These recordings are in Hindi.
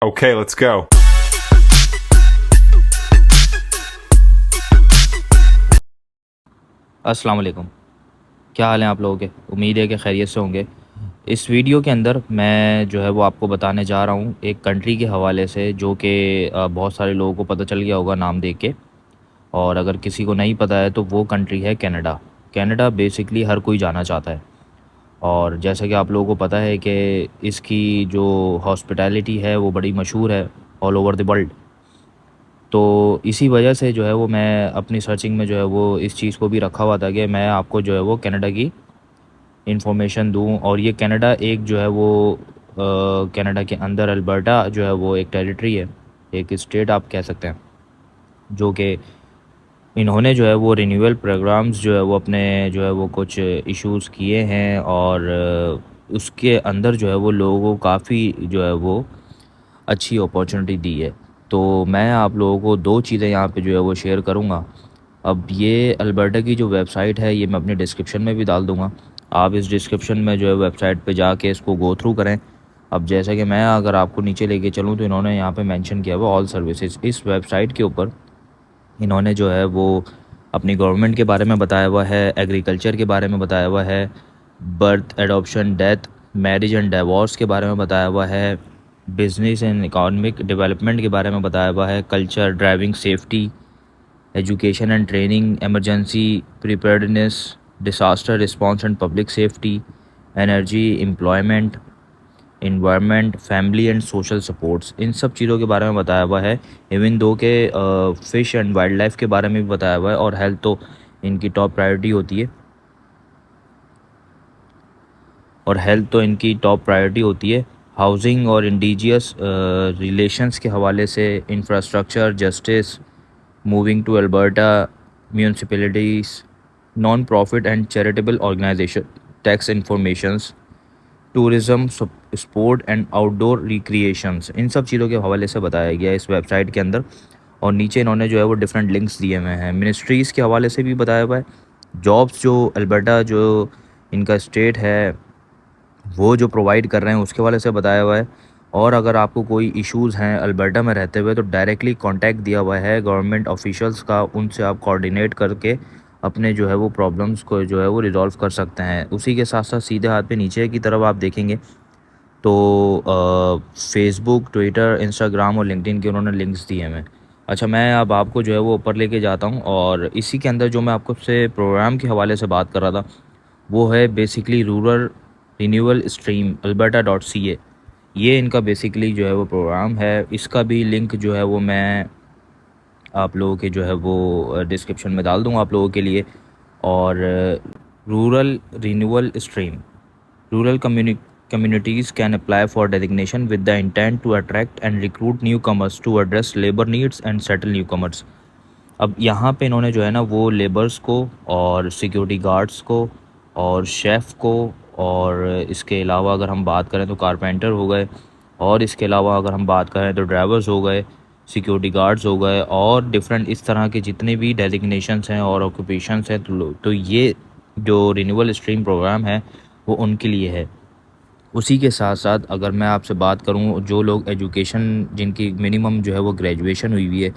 Okay, let's go. अस्सलाम वालेकुम। क्या हाल है आप लोगों के? उम्मीद है कि खैरियत से होंगे। इस वीडियो के अंदर मैं जो है वो आपको बताने जा रहा हूँ एक कंट्री के हवाले से, जो कि बहुत सारे लोगों को पता चल गया होगा नाम देख के। और अगर किसी को नहीं पता है तो वो कंट्री है कनाडा। कनाडा बेसिकली हर कोई जाना चाहता है। और जैसा कि आप लोगों को पता है कि इसकी जो हॉस्पिटैलिटी है वो बड़ी मशहूर है ऑल ओवर द वर्ल्ड। तो इसी वजह से जो है वो मैं अपनी सर्चिंग में जो है वो इस चीज़ को भी रखा हुआ था कि मैं आपको जो है वो कनाडा की इन्फॉर्मेशन दूं। और ये कनाडा एक जो है वो कनाडा के अंदर अल्बर्टा जो है वो एक टेरिटरी है, एक स्टेट आप कह सकते हैं, जो कि इन्होंने जो है वो रिन्यूअल प्रोग्राम्स जो है वो अपने जो है वो कुछ इश्यूज़ किए हैं। और उसके अंदर जो है वो लोगों को काफ़ी जो है वो अच्छी अपॉर्चुनिटी दी है। तो मैं आप लोगों को दो चीज़ें यहाँ पे जो है वो शेयर करूँगा। अब ये अल्बर्टा की जो वेबसाइट है ये मैं अपने डिस्क्रिप्शन में भी डाल दूँगा। आप इस डिस्क्रिप्शन में जो है वेबसाइट पे जाके इसको गो थ्रू करें। अब जैसा कि मैं अगर आपको नीचे लेके चलूँ तो इन्होंने यहाँ पे मेंशन किया हुआ ऑल सर्विसेज। इस वेबसाइट के ऊपर इन्होंने जो है वो अपनी गवर्नमेंट के बारे में बताया हुआ है, एग्रीकल्चर के बारे में बताया हुआ है, birth, adoption, death, marriage and divorce के बारे में बताया हुआ है, बिजनेस एंड इकोनॉमिक डेवलपमेंट के बारे में बताया हुआ है, culture, driving safety, education and training, emergency preparedness, disaster response and public safety, energy, employment, environment, family and social supports, इन सब चीज़ों के बारे में बताया हुआ है। इवन दो के फ़िश एंड वाइल्ड लाइफ के बारे में भी बताया हुआ है। और हेल्थ तो इनकी टॉप प्रायोरिटी होती है। हाउसिंग और इंडिजियस रिलेशंस के हवाले से, infrastructure, justice, moving to Alberta, municipalities, non profit and charitable organisation, tax informations, tourism, sport and outdoor recreations, इन सब चीज़ों के हवाले से बताया गया है इस वेबसाइट के अंदर। और नीचे इन्होंने जो है वो डिफरेंट लिंक्स दिए हुए हैं। मिनिस्ट्रीज़ के हवाले से भी बताया हुआ है। जॉब्स जो अल्बर्टा जो इनका स्टेट है वो जो प्रोवाइड कर रहे हैं उसके हवाले से बताया हुआ है। और अगर आपको कोई इश्यूज़ हैं अल्बर्टा में रहते हुए तो डायरेक्टली कांटेक्ट दिया हुआ है गवर्नमेंट ऑफिशियल्स का, उनसे आप कोऑर्डिनेट करके अपने जो है वो प्रॉब्लम्स को जो है वो रिज़ॉल्व कर सकते हैं। उसी के साथ साथ सीधे हाथ पे नीचे की तरफ आप देखेंगे तो फेसबुक, ट्विटर, इंस्टाग्राम और लिंक्डइन के उन्होंने लिंक्स दिए हैं। अच्छा, मैं अब आपको जो है वो ऊपर लेके जाता हूँ। और इसी के अंदर जो मैं आपको से प्रोग्राम के हवाले से बात कर रहा था वो है basically rural renewal stream alberta.ca। ये इनका बेसिकली जो है वो प्रोग्राम है। इसका भी लिंक जो है वो मैं आप लोगों के जो है वो डिस्क्रिप्शन में डाल दूँगा आप लोगों के लिए। और rural renewal stream, rural communities can apply for designation with the intent to attract and recruit newcomers to address labor needs and settle newcomers। अब यहाँ पे इन्होंने जो है ना वो लेबर्स को और सिक्योरिटी गार्ड्स को और शेफ़ को, और इसके अलावा अगर हम बात करें तो कारपेंटर हो गए, और इसके अलावा अगर हम बात करें तो ड्राइवर्स हो गए, सिक्योरिटी गार्ड्स हो गए, और डिफरेंट इस तरह के जितने भी डेजिग्नेशंस हैं और ऑक्यूपेशंस हैं तो ये जो रिन्यूअल स्ट्रीम प्रोग्राम है वो उनके लिए है। उसी के साथ साथ अगर मैं आपसे बात करूं, जो लोग एजुकेशन जिनकी मिनिमम जो है वो ग्रेजुएशन हुई हुई है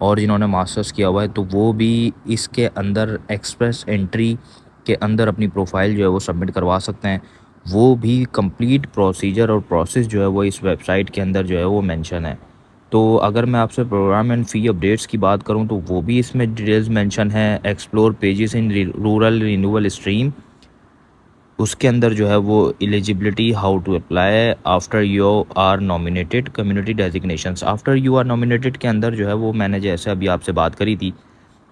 और जिन्होंने मास्टर्स किया हुआ है तो वो भी इसके अंदर एक्सप्रेस एंट्री के अंदर अपनी प्रोफाइल जो है वो सबमिट करवा सकते हैं। वो भी कंप्लीट प्रोसीजर और प्रोसेस जो है वो इस वेबसाइट के अंदर जो है वो मेंशन है। तो अगर मैं आपसे प्रोग्राम एंड फ़ी अपडेट्स की बात करूं तो वो भी इसमें डिटेल्स मेंशन है। Explore pages in rural renewal stream, उसके अंदर जो है वो eligibility, how to apply after you are nominated, community designations after you are nominated के अंदर जो है वो मैंने जैसे अभी आपसे बात करी थी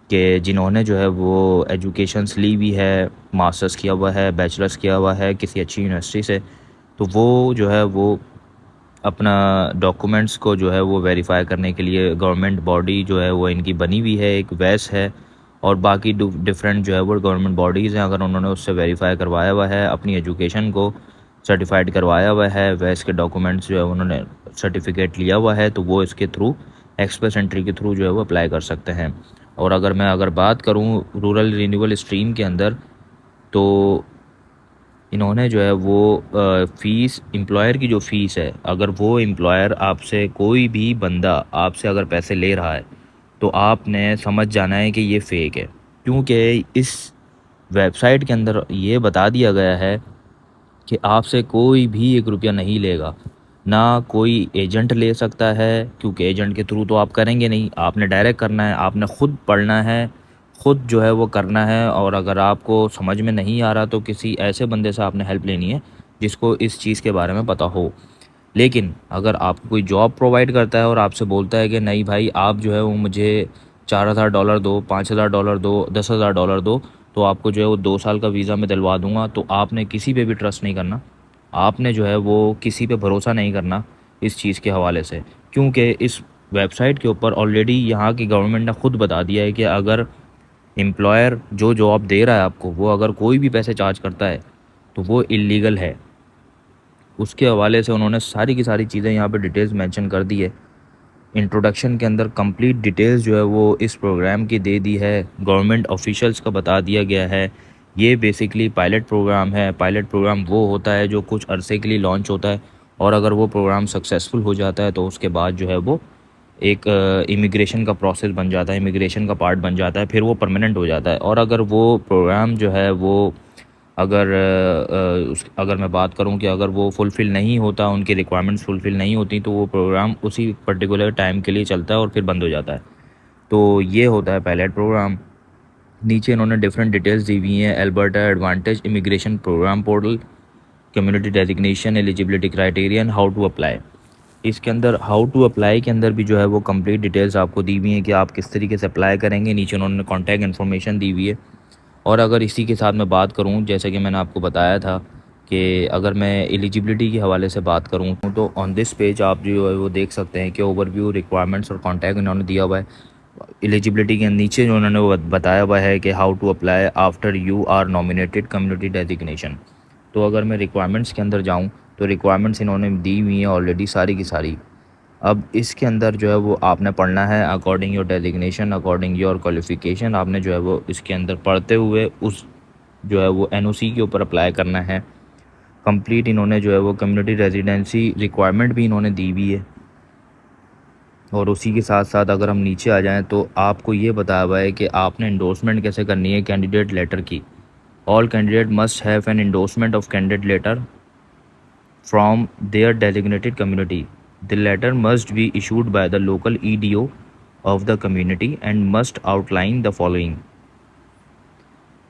कि जिन्होंने जो है वो एजुकेशंस ली हुई है, मास्टर्स किया हुआ है, बैचलर्स किया हुआ है किसी अच्छी यूनिवर्सिटी से, तो वो जो है वो अपना डॉक्यूमेंट्स को जो है वो वेरीफाई करने के लिए गवर्नमेंट बॉडी जो है वो इनकी बनी हुई है, एक वैस है। और बाकी डिफरेंट जो है वो गवर्नमेंट बॉडीज़ हैं, अगर उन्होंने उससे वेरीफाई करवाया हुआ है, अपनी एजुकेशन को सर्टिफाइड करवाया हुआ है, वैस के डॉक्यूमेंट्स जो है उन्होंने सर्टिफिकेट लिया हुआ है, तो वो इसके थ्रू एक्सप्रेस एंट्री के थ्रू जो है वो अप्लाई कर सकते हैं। और अगर बात करूँ रूरल रिन्यूअल स्ट्रीम के अंदर तो इन्होंने जो है वो फ़ीस, एम्प्लॉयर की जो फ़ीस है, अगर वो एम्प्लॉयर आपसे, कोई भी बंदा आपसे अगर पैसे ले रहा है तो आपने समझ जाना है कि ये फ़ेक है, क्योंकि इस वेबसाइट के अंदर ये बता दिया गया है कि आपसे कोई भी 1 रुपया नहीं लेगा, ना कोई एजेंट ले सकता है, क्योंकि एजेंट के थ्रू तो आप करेंगे नहीं, आपने डायरेक्ट करना है, आपने ख़ुद पढ़ना है, ख़ुद जो है वो करना है। और अगर आपको समझ में नहीं आ रहा तो किसी ऐसे बंदे से आपने हेल्प लेनी है जिसको इस चीज़ के बारे में पता हो। लेकिन अगर आपको कोई जॉब प्रोवाइड करता है और आपसे बोलता है कि नहीं भाई, आप जो है वो मुझे $4000 दो, $5000 दो, $10,000 दो, तो आपको जो है वो 2 साल का वीज़ा मैं दिलवा दूंगा, तो आपने किसी पे भी ट्रस्ट नहीं करना, आपने जो है वो किसी पे भरोसा नहीं करना इस चीज़ के हवाले से। क्योंकि इस वेबसाइट के ऊपर ऑलरेडी यहाँ की गवर्नमेंट ने ख़ुद बता दिया है कि अगर एम्प्लॉयर जो जॉब दे रहा है आपको, वो अगर कोई भी पैसे चार्ज करता है तो वो इलीगल है। उसके हवाले से उन्होंने सारी की सारी चीज़ें यहाँ पे डिटेल्स मेंशन कर दी है। इंट्रोडक्शन के अंदर कंप्लीट डिटेल्स जो है वो इस प्रोग्राम की दे दी है, गवर्नमेंट ऑफिशियल्स का बता दिया गया है। ये बेसिकली पायलट प्रोग्राम है। पायलट प्रोग्राम वो होता है जो कुछ अरसे के लिए लॉन्च होता है, और अगर वो प्रोग्राम सक्सेसफुल हो जाता है तो उसके बाद जो है वो एक इमिग्रेशन का प्रोसेस बन जाता है, इमिग्रेशन का पार्ट बन जाता है, फिर वो परमानेंट हो जाता है। और अगर वो प्रोग्राम जो है वो अगर मैं बात करूं कि अगर वो फुलफ़िल नहीं होता, उनकी रिक्वायरमेंट्स फुलफ़िल नहीं होती, तो वो प्रोग्राम उसी पर्टिकुलर टाइम के लिए चलता है और फिर बंद हो जाता है। तो ये होता है पायलट प्रोग्राम। नीचे इन्होंने डिफरेंट डिटेल्स दी हुई हैं। Alberta advantage immigration program portal, community designation, eligibility criterion, how to apply. इसके अंदर हाउ टू अप्लाई के अंदर भी जो है वो कंप्लीट डिटेल्स आपको दी हुई हैं कि आप किस तरीके से अप्लाई करेंगे। नीचे उन्होंने कॉन्टैक्ट इन्फॉर्मेशन दी हुई है। और अगर इसी के साथ मैं बात करूं, जैसे कि मैंने आपको बताया था कि अगर मैं एलिजिबिलिटी के हवाले से बात करूं, तो ऑन दिस पेज आप जो है वो देख सकते हैं कि ओवरव्यू, रिक्वायरमेंट्स और कॉन्टैक्ट इन्होंने दिया हुआ है। एलिजिबिलिटी के नीचे जो उन्होंने वो बताया हुआ है कि how to apply after you are nominated community designation. तो अगर मैं रिक्वायरमेंट्स के अंदर जाऊँ तो रिक्वायरमेंट्स इन्होंने दी हुई हैं ऑलरेडी सारी की सारी। अब इसके अंदर जो है वो आपने पढ़ना है according your designation, according your qualification. आपने जो है वो इसके अंदर पढ़ते हुए उस जो है वो एनओसी के ऊपर अप्लाई करना है। कंप्लीट इन्होंने जो है वो कम्युनिटी रेजिडेंसी रिक्वायरमेंट भी इन्होंने दी हुई है। और उसी के साथ साथ अगर हम नीचे आ जाएं तो आपको ये बताया हुआ है कि आपने इंडोर्समेंट कैसे करनी है कैंडिडेट लेटर की। All candidate must have an endorsement of candidate letter from their designated community. The letter must be issued by the local EDO of the community and must outline the following: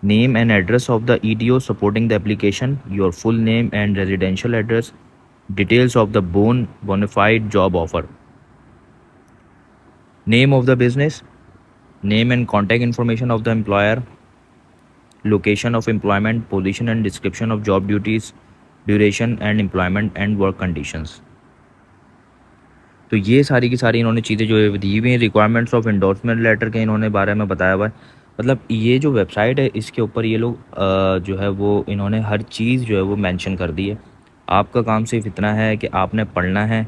name and address of the EDO supporting the application, your full name and residential address, details of the bona fide job offer, name of the business, name and contact information of the employer, location of employment, position and description of job duties, duration and employment and work conditions। तो ये सारी की सारी इन्होंने चीज़ें जो है दी हुई हैं। रिक्वायरमेंट्स ऑफ इंडोर्समेंट लेटर के इन्होंने बारे में बताया हुआ है। मतलब ये जो वेबसाइट है इसके ऊपर ये लोग जो है वो इन्होंने हर चीज़ जो है वो मेंशन कर दी है। आपका काम सिर्फ इतना है कि आपने पढ़ना है,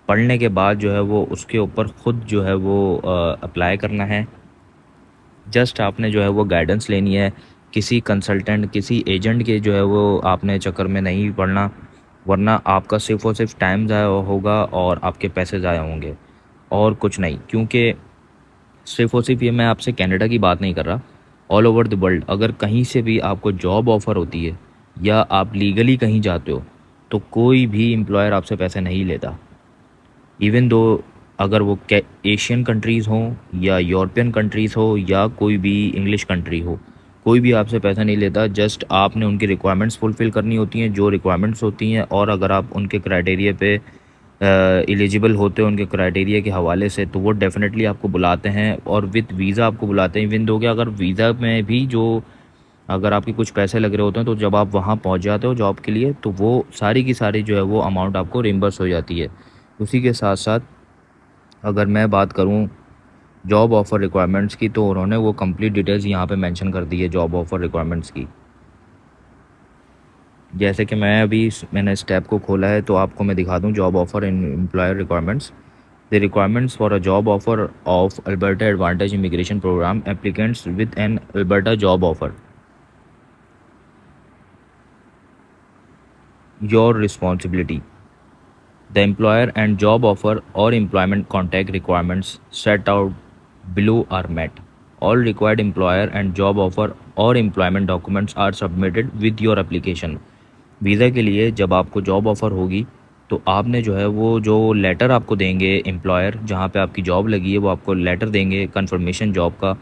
पढ़ने के बाद जो है वो उसके ऊपर ख़ुद जो है वो अप्लाई करना है। जस्ट आपने जो है वो गाइडेंस लेनी है, किसी कंसल्टेंट, किसी एजेंट के जो है वो आपने चक्कर में नहीं पड़ना, वरना आपका सिर्फ़ और सिर्फ टाइम ज़ाया होगा और आपके पैसे ज़ाया होंगे और कुछ नहीं। क्योंकि सिर्फ़ और सिर्फ ये मैं आपसे कनाडा की बात नहीं कर रहा, ऑल ओवर द वर्ल्ड अगर कहीं से भी आपको जॉब ऑफ़र होती है या आप लीगली कहीं जाते हो तो कोई भी एम्प्लॉयर आपसे पैसे नहीं लेता। इवन दो अगर वो एशियन कंट्रीज़ हों या यूरोपियन कंट्रीज़ हो या कोई भी इंग्लिश कंट्री हो, कोई भी आपसे पैसा नहीं लेता। जस्ट आपने उनकी रिक्वायरमेंट्स फुलफ़िल करनी होती हैं, जो रिक्वायरमेंट्स होती हैं, और अगर आप उनके क्राइटेरिया पे एलिजिबल होते हो उनके क्राइटेरिया के हवाले से, तो वो डेफ़िनेटली आपको बुलाते हैं और विद वीज़ा आपको बुलाते हैं। इवन दो कि अगर वीज़ा में भी जो अगर आपके कुछ पैसे लग रहे होते हैं, तो जब आप वहाँ पहुँच जाते हो जॉब के लिए, तो वो सारी की सारी जो है वो अमाउंट आपको रिम्बर्स हो जाती है। उसी के साथ साथ अगर मैं बात करूँ जॉब ऑफ़र रिक्वायरमेंट्स की, तो उन्होंने वो कंप्लीट डिटेल्स यहाँ पे मेंशन कर दी है जॉब ऑफ़र रिक्वायरमेंट्स की। जैसे कि मैंने स्टेप को खोला है तो आपको मैं दिखा दूँ job offer in employer requirements. The requirements for a job offer of Alberta advantage immigration program applicants with an Alberta job offer. your responsibility. The employer and job offer or employment contact requirements set out below are met. All required employer and job offer और employment documents are submitted with your application. Visa के लिए जब आपको जॉब ऑफ़र होगी तो आपने जो है वो जो लेटर आपको देंगे एम्प्लॉयर जहाँ पे आपकी जॉब लगी है वो आपको लेटर देंगे कंफर्मेशन जॉब का,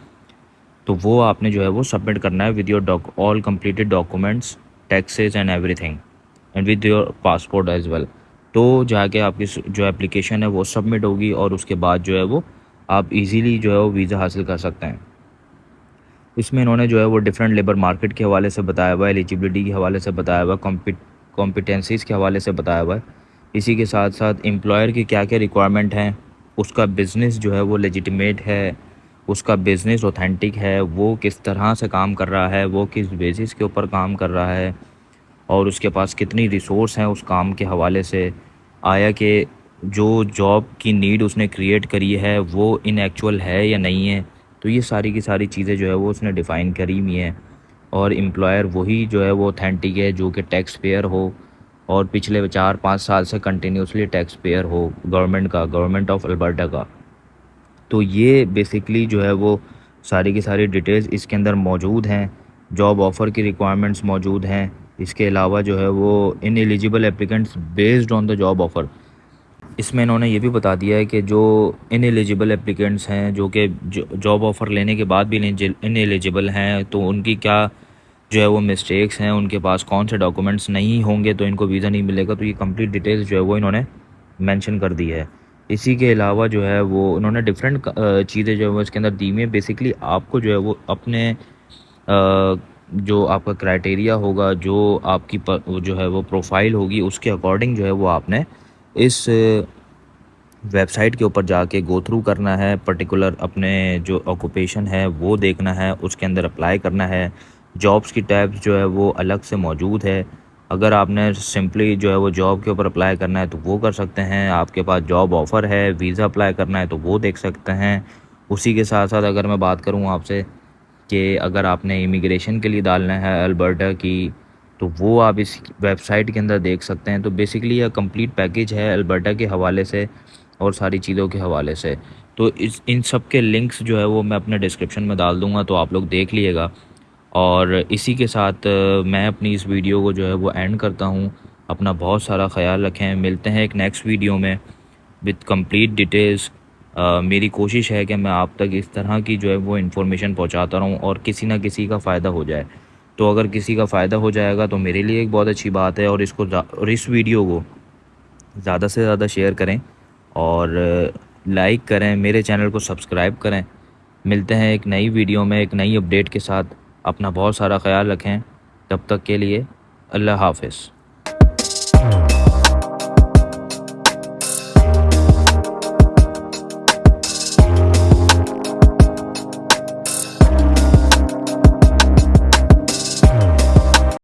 तो वो आपने जो है वो सबमिट करना है with your all completed documents, taxes and everything, and with your passport as well. तो जाके आपकी जो एप्लीकेशन है वो सबमिट होगी और उसके बाद जो है वो आप इजीली जो है वो वीज़ा हासिल कर सकते हैं। इसमें इन्होंने जो है वो डिफरेंट लेबर मार्केट के हवाले से बताया हुआ है, एलिजिबिलिटी के हवाले से बताया हुआ है, कॉम्पिटेंसीज़ के हवाले से बताया हुआ है। इसी के साथ साथ एम्प्लॉयर की क्या क्या रिक्वायरमेंट हैं, उसका बिज़नेस जो है वो लेजिटिमेट है, उसका बिज़नेस ऑथेंटिक है, वो किस तरह से काम कर रहा है, वो किस बेसिस के ऊपर काम कर रहा है, और उसके पास कितनी रिसोर्स हैं उस काम के हवाले से, आया कि जो जॉब की नीड उसने क्रिएट करी है वो इन एक्चुअल है या नहीं है। तो ये सारी की सारी चीज़ें जो है वो उसने डिफ़ाइन करी हुई हैं। और एम्प्लॉयर वही जो है वो ऑथेंटिक है जो कि टैक्स पेयर हो और पिछले 4-5 साल से कंटिन्यूसली टैक्स पेयर हो गवर्नमेंट ऑफ अल्बर्टा का। तो ये बेसिकली जो है वो सारी की सारी डिटेल्स इसके अंदर मौजूद हैं। जॉब ऑफ़र की रिक्वायरमेंट्स मौजूद हैं। इसके अलावा जो है वो in eligible applicants based on the job offer, इसमें इन्होंने ये भी बता दिया है कि जो इन एलिजिबल एप्लीकेंट्स हैं जो कि जॉब ऑफ़र लेने के बाद भी इन एलिजिबल हैं, तो उनकी क्या जो है वो मिस्टेक्स हैं, उनके पास कौन से डॉक्यूमेंट्स नहीं होंगे तो इनको वीज़ा नहीं मिलेगा। तो ये कंप्लीट डिटेल्स जो है वो इन्होंने मेंशन कर दी है। इसी के अलावा जो है वो उन्होंने डिफरेंट चीज़ें जो है वो इसके अंदर दी हुई हैं। बेसिकली आपको जो है वो अपने जो आपका क्राइटेरिया होगा, जो आपकी जो है वो प्रोफाइल होगी, उसके अकॉर्डिंग जो है वो आपने इस वेबसाइट के ऊपर जाके गो थ्रू करना है, पर्टिकुलर अपने जो ऑक्यूपेशन है वो देखना है, उसके अंदर अप्लाई करना है। जॉब्स की टैब्स जो है वो अलग से मौजूद है। अगर आपने सिंपली जो है वो जॉब के ऊपर अप्लाई करना है तो वो कर सकते हैं, आपके पास जॉब ऑफ़र है, वीज़ा अप्लाई करना है तो वो देख सकते हैं। उसी के साथ साथ अगर मैं बात करूँ आपसे कि अगर आपने इमिग्रेशन के लिए डालना है अल्बर्टा की, तो वो आप इस वेबसाइट के अंदर देख सकते हैं। तो बेसिकली यह कंप्लीट पैकेज है अल्बर्टा के हवाले से और सारी चीज़ों के हवाले से। तो इन सब के लिंक्स जो है वो मैं अपने डिस्क्रिप्शन में डाल दूँगा, तो आप लोग देख लीजिएगा। और इसी के साथ मैं अपनी इस वीडियो को जो है वो एंड करता हूँ। अपना बहुत सारा ख्याल रखें। मिलते हैं एक नेक्स्ट वीडियो में विद कंप्लीट डिटेल्स। मेरी कोशिश है कि मैं आप तक इस तरह की जो है वो इन्फॉर्मेशन पहुँचाता रहूँ और किसी ना किसी का फ़ायदा हो जाए। तो अगर किसी का फ़ायदा हो जाएगा तो मेरे लिए एक बहुत अच्छी बात है। और और इस वीडियो को ज़्यादा से ज़्यादा शेयर करें और लाइक करें, मेरे चैनल को सब्सक्राइब करें। मिलते हैं एक नई वीडियो में एक नई अपडेट के साथ। अपना बहुत सारा ख्याल रखें। तब तक के लिए अल्लाह हाफ़िज़।